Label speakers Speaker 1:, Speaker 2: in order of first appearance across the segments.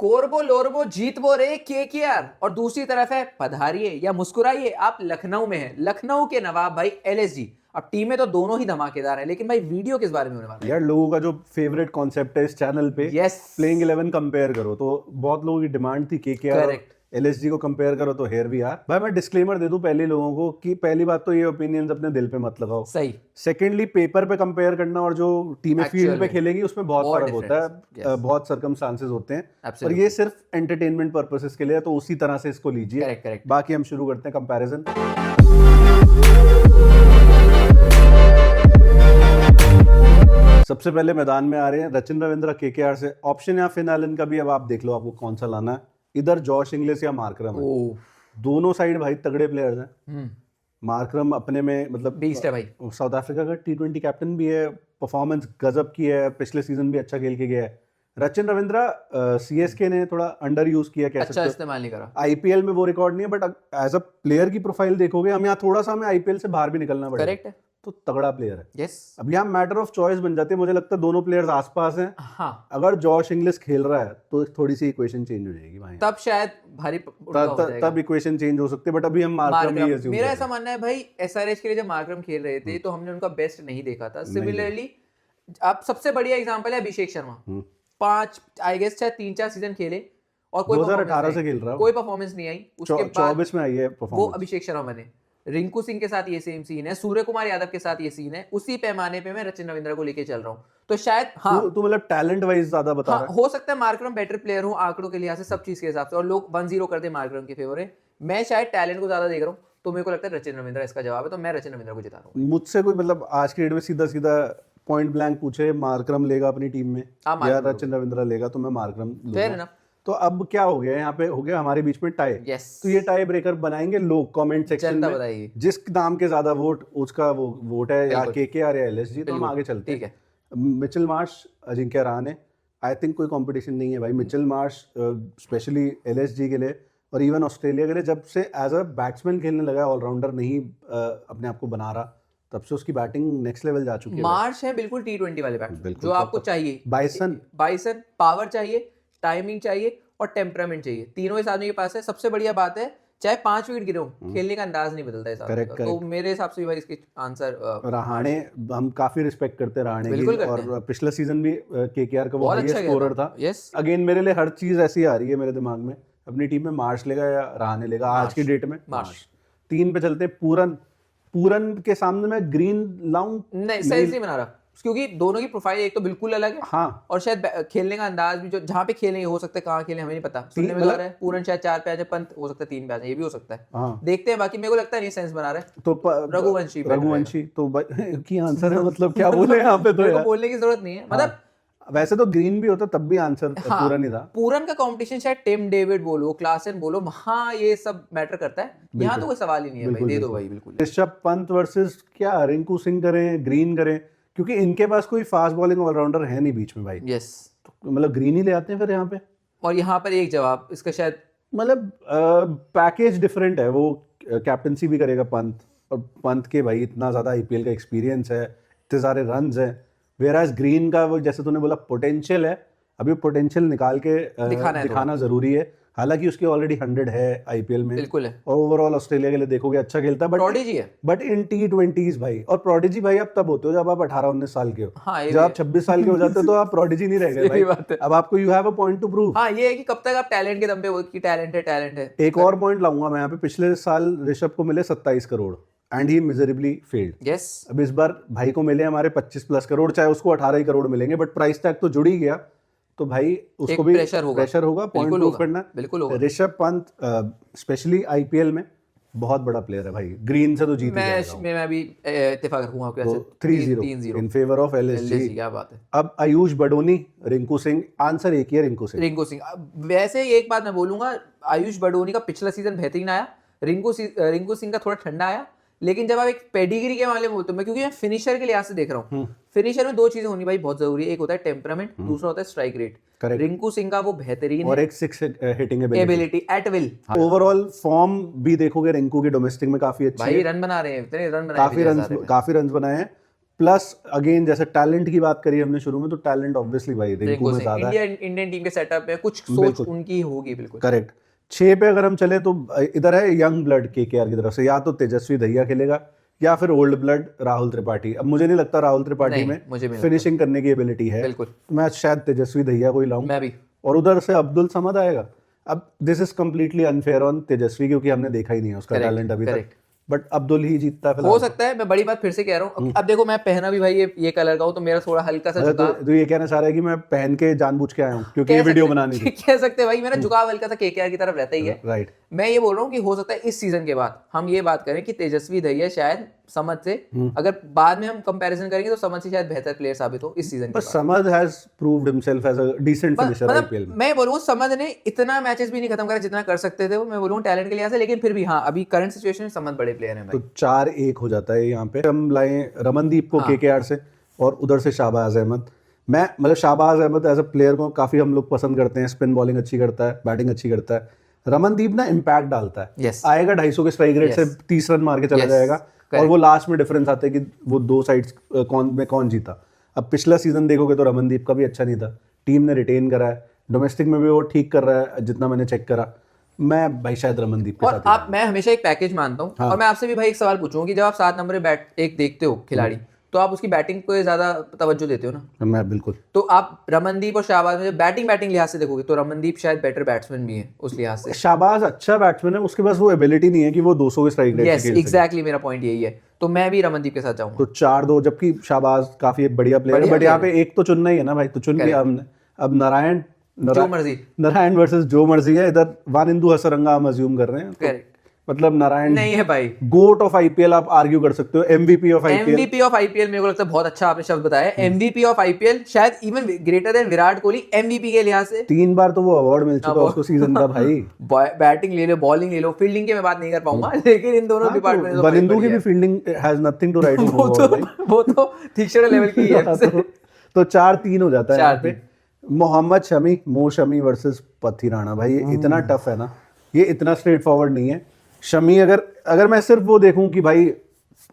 Speaker 1: कोरबो लोरबो जीतबो रे केकेआर और दूसरी तरफ है पधारिए या मुस्कुराइए आप लखनऊ में है लखनऊ के नवाब भाई एलएसजी। अब टीमें तो दोनों ही धमाकेदार हैं, लेकिन भाई वीडियो किस बारे में होने वाला है?
Speaker 2: यार लोगों का जो फेवरेट कॉन्सेप्ट है इस चैनल पे,
Speaker 1: Yes.
Speaker 2: प्लेइंग 11 कंपेयर करो, तो बहुत लोगों की डिमांड थी केकेआर और
Speaker 1: Correct.
Speaker 2: एलएसजी को कंपेयर करो, तो हियर वी आर। भाई मैं डिस्क्लेमर दे दूं पहले लोगों को कि पहली बात तो ये ओपिनियंस अपने दिल पे मत लगाओ।
Speaker 1: सही।
Speaker 2: सेकेंडली, पेपर पे कंपेयर करना और जो टीमें
Speaker 1: Actual
Speaker 2: फील्ड पे
Speaker 1: में
Speaker 2: खेलेंगी उसमें बहुत
Speaker 1: बहुत
Speaker 2: फर्क होता है।
Speaker 1: difference. Yes.
Speaker 2: बहुत सर्कमस्टांसेस होते हैं और
Speaker 1: Absolutely.
Speaker 2: ये सिर्फ एंटरटेनमेंट पर्पसेस के लिए है, तो उसी तरह से इसको लीजिए।
Speaker 1: Correct, correct.
Speaker 2: बाकी हम शुरू करते हैं कंपैरिजन। सबसे पहले मैदान में आ रहे हैं रचिन रविंद्र केकेआर से। ऑप्शन या फिन एलन का भी अब आप देख लो आपको कौन सा लाना है। इधर जॉश इंग्लिश या मार्करम है।
Speaker 1: ओह,
Speaker 2: दोनों साइड भाई तगड़े प्लेयर्स हैं।
Speaker 1: हम्म,
Speaker 2: मार्करम अपने में मतलब
Speaker 1: बीस्ट है भाई।
Speaker 2: साउथ अफ्रीका का T20 कैप्टन भी है, परफॉर्मेंस गजब की है, पिछले सीजन भी अच्छा खेल के गया है। रचिन रविंद्रा सीएसके ने थोड़ा अंडर यूज किया, कह
Speaker 1: अच्छा
Speaker 2: सकते हो।
Speaker 1: इस्तेमाल नहीं करा।
Speaker 2: आईपीएल में वो रिकॉर्ड नहीं है, बट एज अ प्लेयर की प्रोफाइल देखोगे, हम यहाँ थोड़ा सा हमें आईपीएल से बाहर भी निकलना पड़ेगा।
Speaker 1: करेक्ट है।
Speaker 2: तो तगड़ा प्लेयर है।
Speaker 1: यस।
Speaker 2: अब यहाँ मैटर ऑफ चॉइस बन जाती है। मुझे लगता है दोनों प्लेयर्स आसपास हैं।
Speaker 1: हाँ,
Speaker 2: अगर जॉश इंग्लिश खेल रहा है तो थोड़ी सी इक्वेशन चेंज हो जाएगी भाई।
Speaker 1: तब शायद भारी उल्टा हो जाएगा।
Speaker 2: तब इक्वेशन चेंज हो सकती है, बट अभी हम मार्करम ही assume
Speaker 1: मेरा
Speaker 2: कर
Speaker 1: ऐसा
Speaker 2: रहे हैं।
Speaker 1: मानना है भाई, एसआरएच के लिए जब मार्करम खेल रहे थे तो हमने उनका बेस्ट नहीं देखा था। सिमिलरली अब सबसे बढ़िया एग्जांपल है अभिषेक शर्मा। 5 आई गेस शायद 3-4 सीजन खेले और कोई
Speaker 2: 2018 से खेल रहा है।
Speaker 1: कोई परफॉर्मेंस नहीं आई। उसके बाद
Speaker 2: 24 में आई है
Speaker 1: वो
Speaker 2: परफॉर्मेंस।
Speaker 1: अभिषेक शर्मा बने। रिंकू सिंह के साथ ये सेम सीन है, सूर्य कुमार यादव के साथ ये सीन है। उसी पैमाने पे मैं रचिन रविंद्रा को लेके चल रहा हूँ। तो शायद हाँ,
Speaker 2: तू मतलब टैलेंट वाइज ज्यादा बता
Speaker 1: हाँ
Speaker 2: रहा है।
Speaker 1: हो सकता है मार्करम बेटर प्लेयर हो आंकड़ों के लिहाज से, सब चीज के हिसाब से, और लोग 1-0 कर दे मार्करम के फेवर है। मैं शायद टैलेंट को ज्यादा देख रहा हूँ, तो मेरे को लगता है रचिन रविंद्रा इसका जवाब है, तो मैं रचिन रविंद्रा को जिता रहा हूँ।
Speaker 2: मुझसे कोई मतलब आज की डेट में सीधा सीधा पॉइंट ब्लैंक पूछे मार्करम लेगा अपनी टीम में
Speaker 1: हाँ,
Speaker 2: या
Speaker 1: मार्करम
Speaker 2: रचिन रविंद्रा लेगा, तो मैं मार्करम
Speaker 1: फेयर
Speaker 2: लूंगा।
Speaker 1: ना।
Speaker 2: तो अब क्या हो गया यहाँ पे, हो गया हमारे बीच में टाई।
Speaker 1: यस।
Speaker 2: तो ये टाई ब्रेकर बनाएंगे लोग कमेंट सेक्शन
Speaker 1: जनता
Speaker 2: में।
Speaker 1: बताइए।
Speaker 2: जिस नाम के ज्यादा वोट उसका वो वोट है, या
Speaker 1: बिल्कुल।
Speaker 2: केकेआर या एलएसजी। तो हम
Speaker 1: बिल्कुल।
Speaker 2: आगे चलते
Speaker 1: ठीक
Speaker 2: हैं।
Speaker 1: है।
Speaker 2: Mitchell Marsh, Ajinkya Rahane, I think कोई कंपटीशन नहीं है भाई। मिचेल मार्श स्पेशली एलएसजी के लिए और इवन ऑस्ट्रेलिया के लिए जब से एज अ बैट्समैन खेलने लगा, ऑलराउंडर नहीं अपने आप को बना रहा, तब से उसकी बैटिंग नेक्स्ट लेवल जा चुकी है।
Speaker 1: मार्श है बिल्कुल T20 वाले बैट्समैन
Speaker 2: बिल्कुल,
Speaker 1: जो आपको चाहिए। बाइसन पावर चाहिए, टाइमिंग चाहिए और टेम्परामेंट चाहिए। तीनों इस आदमी के पास है। सबसे बढ़िया बात है, चाहे 5 विकेट गिरे हो, खेलने का अंदाज नहीं बदलता इस आदमी का। तो मेरे हिसाब से भाई इसके आंसर
Speaker 2: रहाणे, हम काफी रिस्पेक्ट करते हैं रहाणे की,
Speaker 1: बिल्कुल करते
Speaker 2: और पिछला सीजन भी केकेआर का वो
Speaker 1: बहुत
Speaker 2: हाईएस्ट
Speaker 1: अच्छा गया
Speaker 2: स्कोरर
Speaker 1: था।
Speaker 2: था।
Speaker 1: यस।
Speaker 2: अगेन मेरे लिए हर चीज ऐसी आ रही है मेरे दिमाग में, अपनी टीम में मार्श लेगा या रहाणे लेगा आज की डेट में।
Speaker 1: मार्श।
Speaker 2: 3 पे चलते हैं। पूरन के सामने मैं ग्रीन लाऊं?
Speaker 1: नहीं, सेंस नहीं बना रहा, क्योंकि दोनों की प्रोफाइल एक तो बिल्कुल अलग है।
Speaker 2: हाँ,
Speaker 1: और शायद खेलने का अंदाज भी, जो जहाँ पे खेलेंगे हो सकता है, कहाँ खेलें हमें नहीं पता। सुनने में तो आ रहा है पूरन शायद 4 पे आ जाए, पंत हो सकता है 3 पे आ जाए, ये भी हो सकता है।
Speaker 2: हाँ।
Speaker 1: देखते हैं, बाकी मेरे को लगता है नहीं सेंस बना रहा है।
Speaker 2: तो
Speaker 1: रघुवंशी
Speaker 2: तो की आंसर है, मतलब क्या बोले यहाँ पे। तो
Speaker 1: मेरे को
Speaker 2: यार
Speaker 1: बोलने की जरूरत नहीं है, मतलब
Speaker 2: वैसे तो ग्रीन भी होता तब भी आंसर
Speaker 1: हाँ,
Speaker 2: पूरन ही था।
Speaker 1: पूरन का कंपटीशन शायद टिम डेविड बोलो, क्लासन बोलो, हाँ ये सब मैटर करता है। यहाँ तो कोई सवाल ही नहीं है भाई, दे दो भाई बिल्कुल।
Speaker 2: ऋषभ पंत वर्सेस क्या रिंकू सिंह करें, ग्रीन करें, क्योंकि इनके पास कोई फास्ट बॉलिंग ऑलराउंडर है नहीं बीच में भाई।
Speaker 1: यस।
Speaker 2: मतलब ग्रीन ही ले आते हैं फिर यहाँ पे।
Speaker 1: और यहाँ पर एक जवाब इसका शायद,
Speaker 2: मतलब पैकेज डिफरेंट है। वो कैप्टनसी भी करेगा पंत, और पंत के भाई इतना ज्यादा आईपीएल का एक्सपीरियंस है, इतने सारे रन्स हैं। वेराज ग्रीन का वो जैसे तूने बोला पोटेंशियल है, अभी पोटेंशियल निकाल के दिखाना जरूरी है। हालांकि उसकी ऑलरेडी 100 है आईपीएल में,
Speaker 1: बिल्कुल है,
Speaker 2: और ओवरऑल ऑस्ट्रेलिया के लिए देखोगे अच्छा खेलता है।
Speaker 1: प्रोडिजी है।
Speaker 2: बट इन T20s भाई, और प्रोडिजी भाई आप तब होते हो जब आप 18-19 साल के हो।
Speaker 1: हाँ,
Speaker 2: जब आप 26 साल के हो जाते हो तो आप प्रोडिजी नहीं रह गए
Speaker 1: सही बात
Speaker 2: भाई।
Speaker 1: है।
Speaker 2: अब आपको you have a point two prove.
Speaker 1: हाँ, ये है कि कब तक आप टैलेंट के दम पे कि टैलेंट है।
Speaker 2: एक और पॉइंट लाऊंगा मैं यहाँ पे। पिछले साल ऋषभ को मिले 27 crore and he miserably failed.
Speaker 1: Yes.
Speaker 2: अब इस बार भाई को मिले हमारे 25+ करोड़, चाहे उसको 18 ही करोड़ मिलेंगे, बट प्राइस टैग तो जुड़ ही गया, तो भाई उसको भी प्रेशर होगा पॉइंट प्रूव करना।
Speaker 1: बिल्कुल होगा।
Speaker 2: ऋषभ पंत स्पेशली आईपीएल में बहुत बड़ा प्लेयर है भाई। ग्रीन से तो जीत ही जाएगा वो।
Speaker 1: मैं भी इत्तेफाक रखूंगा आपके
Speaker 2: तो
Speaker 1: साथ।
Speaker 2: 3-0 इन फेवर ऑफ एलएसजी।
Speaker 1: क्या बात है।
Speaker 2: अब आयुष बडोनी, रिंकू सिंह, आंसर एक ही है, रिंकू सिंह।
Speaker 1: वैसे एक बात मैं बोलूंगा, आयुष बडोनी का पिछला सीजन बेहतरीन आया, रिंकू सिंह का थोड़ा ठंडा आया। लेकिन जब आप एक पेडिग्री के मामले में बोलते हो, मैं क्योंकि मैं फिनिशर के लिहाज से देख रहा हूँ, फिनिशर में 2 चीजें होनी भाई बहुत जरूरी है। एक होता है टेम्परामेंट, दूसरा होता है स्ट्राइक रेट। रिंकू सिंह का वो बेहतरीन
Speaker 2: और एक 6 hitting
Speaker 1: ability at will.
Speaker 2: Overall form भी देखोगे रिंकू के डोमेस्टिक में काफी अच्छी
Speaker 1: भाई
Speaker 2: है।
Speaker 1: रन बना रहे हैं, इतने रन बनाए,
Speaker 2: काफी रन बनाए हैं। प्लस अगेन जैसे टैलेंट की बात करी हमने शुरू में, तो टैलेंट ऑब्वियसली भाई रिंकू में ज्यादा है।
Speaker 1: इंडियन टीम के सेटअप में कुछ सोच उनकी होगी बिल्कुल।
Speaker 2: करेक्ट। 6 पे अगर हम चले तो इधर है यंग ब्लड केकेआर की तरफ से, या तो तेजस्वी दहिया खेलेगा या फिर ओल्ड ब्लड राहुल त्रिपाठी। अब मुझे नहीं लगता राहुल त्रिपाठी में फिनिशिंग करने की एबिलिटी है,
Speaker 1: बिल्कुल।
Speaker 2: मैं शायद तेजस्वी दहिया को ही लाऊं,
Speaker 1: मैं भी।
Speaker 2: और उधर से अब्दुल समद आएगा। अब this is completely unfair on Tejashwi, क्योंकि हमने देखा ही नहीं है उसका टैलेंट अभी तक, बट अब्दुल ही जीतता है।
Speaker 1: हो सकता है, मैं बड़ी बात फिर से कह रहा हूँ। अब देखो मैं पहना भी भाई ये कलर का हूँ, तो मेरा थोड़ा हल्का सा झुकाव,
Speaker 2: तो ये कहना चाह रहा है कि मैं पहन के जानबूझ के आया हूँ क्योंकि ये वीडियो बनानी थी।
Speaker 1: कह सकते हैं भाई, मेरा झुकाव हल्का सा केकेआर की तरफ रहता ही है।
Speaker 2: राइट।
Speaker 1: मैं ये बोल रहा हूँ कि हो सकता है इस सीजन के बाद हम ये बात करें कि तेजस्वी दहिया शायद समझ से, अगर बाद में हम कंपैरिजन करेंगे तो समझ से शायद बेहतर प्लेयर साबित हो इस सीजन के बाद।
Speaker 2: समझ has proved himself as a decent finisher IPL में।
Speaker 1: मैं बोलूँ समझ ने इतना मैचेस भी नहीं खत्म करा जितना कर सकते थे वो, मैं बोलूँ टैलेंट के लिहाज से, लेकिन फिर भी हाँ अभी करंट सिचुएशन में समझ बड़े प्लेयर हैं भाई।
Speaker 2: तो 4-1 हो जाता है यहाँ पे। हम लाए रमनदीप को केकेआर से, और उधर से शाहबाज अहमद। मैं मतलब Shahbaz Ahmed as a player को काफी हम लोग पसंद करते हैं, स्पिन बॉलिंग अच्छी करता है, बैटिंग अच्छी करता है। रमनदीप ना इम्पैक्ट डालता है।
Speaker 1: yes.
Speaker 2: आएगा 250 के स्ट्राइक रेट से 30 रन मार के चला जाएगा, और वो लास्ट में डिफरेंस आता है कि वो दो साइड्स कौन जीता। अब पिछला सीजन देखोगे तो रमनदीप का भी अच्छा नहीं था, टीम ने रिटेन करा है, डोमेस्टिक में भी वो ठीक कर रहा है जितना मैंने चेक करा। मैं भाई शायद रमनदीप के साथ।
Speaker 1: आप मैं हमेशा एक पैकेज मानता हूँ। और मैं आपसे भी भाई एक सवाल पूछूंगा कि जब आप 7 नंबर बैट एक देखते हो खिलाड़ी, तो आप उसकी बैटिंग को ज्यादा तवज्जो देते हो ना?
Speaker 2: मैं बिल्कुल।
Speaker 1: तो आप रमनदीप और शाहबाज में बैटिंग लिहाज से देखोगे तो रमनदीप शायद बेटर बैट्समैन भी है उस लिहाज से।
Speaker 2: शाहबाज अच्छा बैट्समैन है, उसके पास वो एबिलिटी नहीं है कि वो 200 के स्ट्राइक रेट से खेल सके।
Speaker 1: एग्जैक्टली मेरा पॉइंट यही है, तो मैं भी रमनदीप के साथ जाऊंगा।
Speaker 2: तो 4-2, जबकि शाहबाज काफी बढ़िया प्लेयर है, बट यहाँ पे एक तो चुनना ही है ना भाई, तो चुन लिया हमने। अब नारायण वर्सेस जो मर्जी है। इधर वानिंदु हसरंगा हम अज्यूम कर रहे हैं, तो मतलब नारायण
Speaker 1: नहीं है भाई।
Speaker 2: गोट ऑफ आईपीएल आप आर्ग्यू कर सकते हो, एमवीपी ऑफ आईपीएल
Speaker 1: मेरे को लगता है बहुत अच्छा आपने शब्द बताया, एमवीपी ऑफ आईपीएल, शायद even greater than Virat Kohli MVP के लिहाज से।
Speaker 2: 3 बार तो वो अवार्ड मिल चुका उसको सीजन का भाई।
Speaker 1: बैटिंग ले लो, बॉलिंग ले लो, फील्डिंग की मैं बात नहीं कर पाऊंगा, लेकिन इन दोनों डिपार्टमेंट में
Speaker 2: वानिंदु की भी fielding has nothing to write
Speaker 1: वो तो तीसरे लेवल की है।
Speaker 2: तो 4-3 हो जाता है यहाँ पे। मोहम्मद शमी, शमी वर्सेस पथी राणा। भाई ये इतना टफ है ना, ये इतना स्ट्रेट फॉरवर्ड नहीं है। शमी अगर मैं सिर्फ वो देखूं कि भाई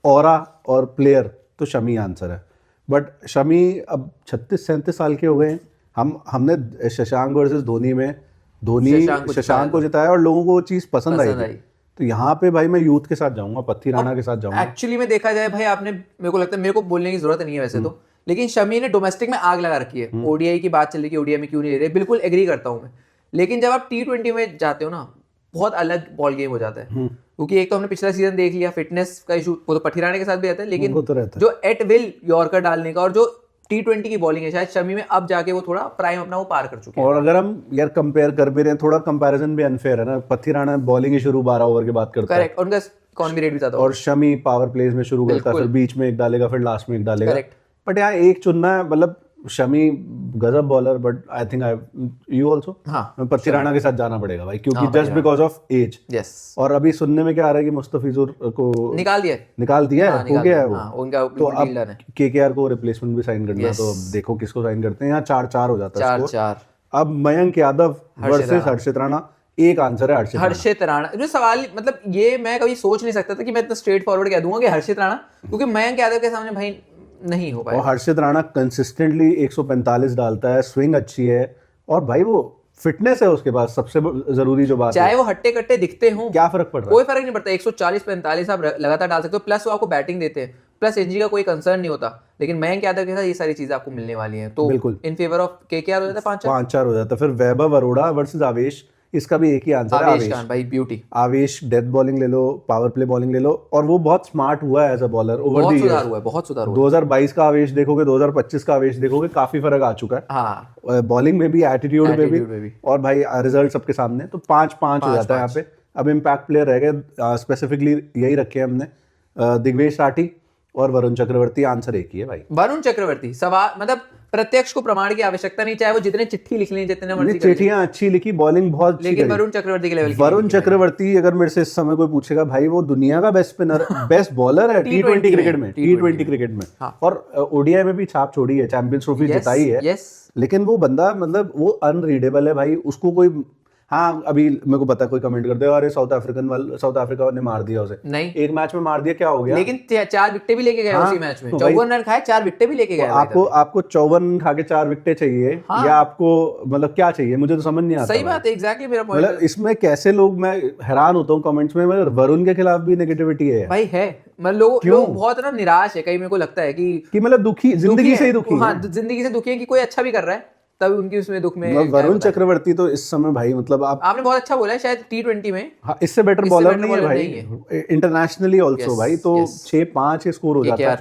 Speaker 2: ऑरा और प्लेयर, तो शमी आंसर है। बट शमी अब 36-37 साल के हो गए हैं। हमने शशांक वर्सेस धोनी में शशांक को जिताया और लोगों को वो चीज़ पसंद आई। तो यहाँ पे भाई मैं यूथ के साथ जाऊंगा, पथी राणा के साथ जाऊंगा।
Speaker 1: एक्चुअली में देखा जाए भाई, आपने मेरे को लगता है, मेरे को बोलने की जरूरत नहीं है वैसे तो, लेकिन शमी ने डोमेस्टिक में आग लगा रखी है। ओडीआई की बात चल रही है, ओडीआई में क्यों नहीं ले रहे, बिल्कुल एग्री करता हूँ मैं। लेकिन जब आप T20 में जाते हो ना, बहुत अलग बॉल गेम हो जाता है। क्योंकि एक तो हमने पिछला सीजन देख लिया, फिटनेस का इशू वो तो पठिराणे के साथ भी रहता है, लेकिन जो एट विल यॉर्कर डालने का और जो T20 की बॉलिंग है, शायद शमी में अब जाके वो थोड़ा प्राइम अपना वो पार कर चुके हैं।
Speaker 2: और अगर हम यार कंपेयर कर भी रहे हैं, थोड़ा कंपैरिजन भी अनफेयर है ना। पठिराणा बॉलिंग ही शुरू 12 ओवर के बाद करता है,
Speaker 1: करेक्ट, उनका कौन भी रेट भी ज्यादा,
Speaker 2: और शमी पावर प्लेज में शुरू करता है, फिर बीच में एक डालेगा, फिर लास्ट में एक डालेगा। बट यहाँ एक चुनना है, मतलब शमी गजब bowler, but I think you also Pathirana के साथ जाना पड़ेगा भाई, क्योंकि just because of age.
Speaker 1: Yes.
Speaker 2: और अभी सुनने में क्या आ रहा है कि मुस्तफिजुर को निकाल दिया है, हो गया है वो, उनका। तो अब केकेआर को रिप्लेसमेंट भी साइन करना है, तो अब देखो किसको साइन करते हैं। यहाँ 4-4 हो जाता है स्कोर। अब मयंक यादव वर्सेस हर्षित राणा, एक आंसर है
Speaker 1: हर्षित राणा। जो सवाल, मतलब ये मैं कभी सोच नहीं सकता था कि मैं इतना स्ट्रेट फॉरवर्ड कह दूंगा कि हर्षित राणा, क्योंकि मयंक यादव के सामने भाई नहीं हो पाया।
Speaker 2: और हर्षित राणा कंसिस्टेंटली 145 डालता है, स्विंग अच्छी है, और भाई वो फिटनेस है उसके पास, सबसे जरूरी जो बात है।
Speaker 1: चाहे वो हट्टे कट्टे दिखते हो,
Speaker 2: क्या फर्क पड़ रहा है?
Speaker 1: कोई फर्क नहीं पड़ता। 140-45 आप लगातार डाल सकते हो, प्लस वो आपको बैटिंग देते हैं, प्लस एनर्जी का कोई कंसर्न नहीं होता। लेकिन मयंक यादव के साथ ये सारी चीजें आपको मिलने वाली हैं, तो बिल्कुल इन फेवर ऑफ केकेआर हो जाता है
Speaker 2: 5-4 हो जाता है। फिर वैभव अरोड़ा वर्सेस आवेश, इसका भी एक ही आंसर है,
Speaker 1: आवेश खान भाई, ब्यूटी।
Speaker 2: आवेश डेथ बॉलिंग ले लो, पावर प्ले बॉलिंग ले लो, और वो बहुत स्मार्ट हुआ है as a bowler over the year.
Speaker 1: बहुत सुधार हुआ।
Speaker 2: 2022 का आवेश देखोगे, 2025 का आवेश देखोगे, काफी फर्क आ चुका है। हाँ, बॉलिंग में भी, एटीट्यूड में भी, और भाई रिजल्ट सबके सामने। तो 5-5 हो जाता है यहाँ पे। अब इम्पैक्ट प्लेयर रह गए, स्पेसिफिकली यही रखे हमने, दिग्वेश राठी और वरुण चक्रवर्ती। आंसर एक ही है भाई,
Speaker 1: वरुण चक्रवर्ती। सवाल मतलब प्रत्यक्ष को प्रमाण की आवश्यकता नहीं, चाहे वो जितने चिट्ठी लिख लें, जितने मर्जी
Speaker 2: चिट्ठियां अच्छी लिखी, बॉलिंग बहुत अच्छी,
Speaker 1: लेकिन वरुण चक्रवर्ती के लेवल की।
Speaker 2: वरुण चक्रवर्ती अगर मेरे से इस समय कोई पूछेगा, भाई वो दुनिया का बेस्ट स्पिनर, बेस्ट बॉलर है T20 क्रिकेट में। और ओडीआई में भी छाप छोड़ी है, चैंपियंस ट्रॉफी जिताई है। लेकिन वो बंदा, मतलब वो अनरीडेबल है भाई, उसको कोई हाँ अभी मेरे को पता है कोई कमेंट करते हो अरे साउथ अफ्रीका ने मार दिया उसे,
Speaker 1: नहीं,
Speaker 2: एक मैच में मार दिया क्या हो गया,
Speaker 1: लेकिन 4 विकेटें भी लेके गए
Speaker 2: हाँ,
Speaker 1: उसी मैच में,
Speaker 2: तो भाई-
Speaker 1: 54 रन खाए, 4 विकेटें भी लेके गए भाई
Speaker 2: आपको 54 खा के 4 विकेटें चाहिए,
Speaker 1: हाँ।
Speaker 2: या आपको मतलब क्या चाहिए, मुझे तो समझ नहीं आता
Speaker 1: सही
Speaker 2: भाई।
Speaker 1: बात है, एग्जैक्टली मेरा पॉइंट
Speaker 2: मतलब इसमें कैसे लोग, मैं हैरान होता हूँ कमेंट्स में, मतलब वरुण के खिलाफ भी नेगेटिविटी है
Speaker 1: भाई है। मतलब लोग
Speaker 2: क्यों?
Speaker 1: बहुत ना निराश है, कई मेरे को लगता है कि
Speaker 2: मतलब दुखी, जिंदगी
Speaker 1: है,
Speaker 2: से ही दुखी
Speaker 1: हाँ
Speaker 2: है।
Speaker 1: जिंदगी से दुखी है कि कोई अच्छा भी कर रहा है तब उनकी उसमें दुख में
Speaker 2: मतलब
Speaker 1: क्या
Speaker 2: वरुण
Speaker 1: होता है।
Speaker 2: चक्रवर्ती तो इस समय भाई मतलब आप,
Speaker 1: आपने बहुत अच्छा बोला है, शायद T20 में
Speaker 2: हाँ, इससे बेटर
Speaker 1: इससे
Speaker 2: बॉलर
Speaker 1: better
Speaker 2: नहीं है
Speaker 1: bowler
Speaker 2: भाई,
Speaker 1: नहीं
Speaker 2: इंटरनेशनली ऑल्सो
Speaker 1: Yes,
Speaker 2: भाई, तो
Speaker 1: yes.
Speaker 2: 6-5 के स्कोर हो जाता
Speaker 1: KKR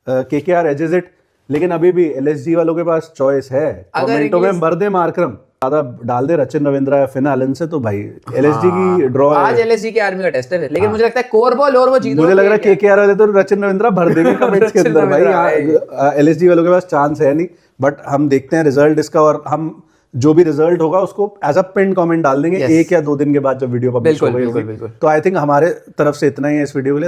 Speaker 2: है, केकेआर एजेस इट, लेकिन अभी भी एलएसजी वालों के पास चॉइस है,
Speaker 1: अगर
Speaker 2: कमेंटों में
Speaker 1: इंग्लिश-
Speaker 2: भर दे मार्करम, ज्यादा डाल दे रचिन रविंद्रा या फिन एलन से, तो भाई एलएसजी की ड्रॉ
Speaker 1: आज
Speaker 2: है।
Speaker 1: LSG की आर्मी का टेस्ट है, लेकिन मुझे लगता है कोर बॉल और वो जीत
Speaker 2: मुझे लग रहा है केकेआर वाले तो रचिन रविंद्रा भर देंगे कमेंट्स के
Speaker 1: रचिन
Speaker 2: अंदर भाई,
Speaker 1: रविंद्रा,
Speaker 2: एलएसजी वालों के पास चांस है नहीं, बट हम देखते हैं रिजल्ट इसका, और हम जो भी रिजल्ट होगा उसको एज अ पिन कमेंट डाल देंगे
Speaker 1: Yes.
Speaker 2: 1 या 2 दिन के बाद जब वीडियो पब्लिश हो
Speaker 1: बिल्कुल
Speaker 2: गई
Speaker 1: बिल्कुल
Speaker 2: होगी।
Speaker 1: बिल्कुल।
Speaker 2: तो आई थिंक हमारे तरफ से इतना ही है इस वीडियो के लिए।